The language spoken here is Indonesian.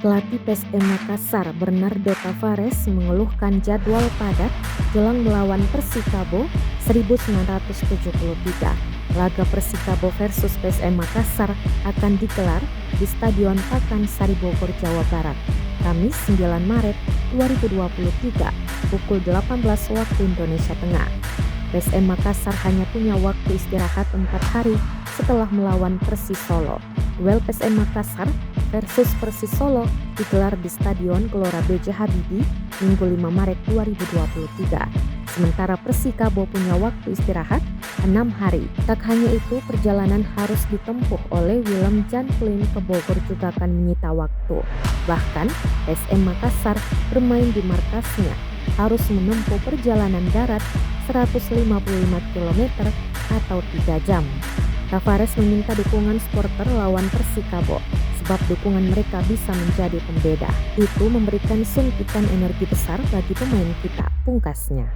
Pelatih PSM Makassar Bernardo Tavares mengeluhkan jadwal padat jelang melawan Persikabo 1973. Laga Persikabo versus PSM Makassar akan digelar di Stadion Pakansari Bogor, Jawa Barat, Kamis 9 Maret 2023 pukul 18 waktu Indonesia Tengah. PSM Makassar hanya punya waktu istirahat 4 hari setelah melawan Persis Solo. Duel PSM Makassar versus Persis Solo digelar di Stadion Gelora B.J. Habibie Minggu 5 Maret 2023. Sementara Persikabo punya waktu istirahat 6 hari. Tak hanya itu, perjalanan harus ditempuh oleh Willem Jan Klein ke Bogor juga akan menyita waktu. Bahkan, PSM Makassar bermain di markasnya harus menempuh perjalanan darat 155 km atau 3 jam. Tavares meminta dukungan supporter lawan Persikabo sebab dukungan mereka bisa menjadi pembeda. Itu memberikan suntikan energi besar bagi pemain kita, pungkasnya.